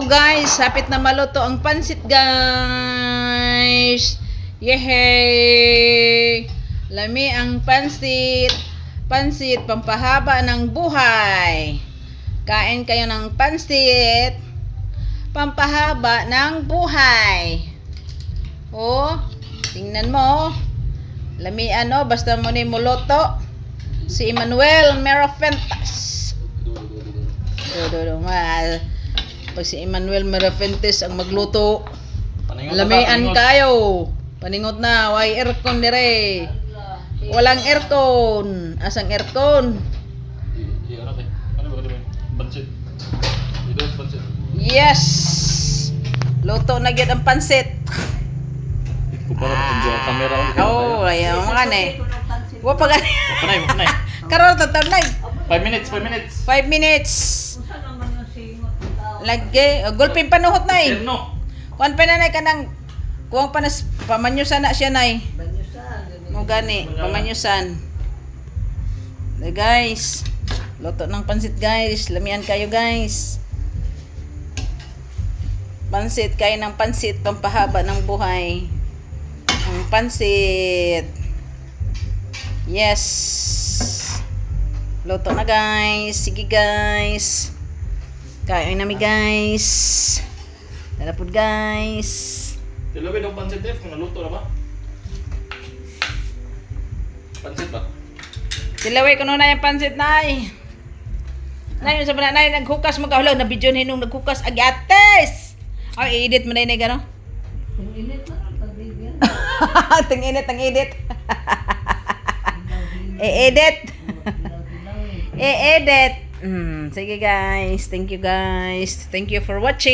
guys, hapit na maluto ang pansit guys. Yehey! Lami ang pansit. Pansit pampahaba ng buhay. Kain kayo ng pansit pampahaba ng buhay. Oh, tingnan mo. Lami ano, basta mo ni muluto. Si Emmanuel Merafentas. Pag si Emmanuel Merafentes ang magluto, lamian kayo. Paningot na, way aircon dire. Walang aircon. Asang aircon? Yes! Luto na gyud ang pansit. Oh, ayaw mga ne. Wa pa gani. Karon tatamnay. 5 minutes, 5 minutes. 5 minutes. Lagi, gulpin panuhot na eh. Kuan pa na kanang kuwang panas pamanyusan na siya nay. Mo gani, pamanyusan. Guys, luto ng pansit guys. Lamian kayo guys. Pansit kayo ng pansit pampahaba ng buhay. Ang pansit. Yes. Luto na guys. Sige guys. Kain nami guys. Talapod guys. Tilawin ang pansit F kung naluto na ba? Pansit ba? Tilaway ko na yung pansit nay. Nay, sa mga nay, naghukas mo kahulaw. Na video ninong naghukas. Agates! Ay, i-edit mo na yun gano'n? Tang-init, tang-edit. I-edit. I-edit. Sige guys. Thank you guys. Thank you for watching.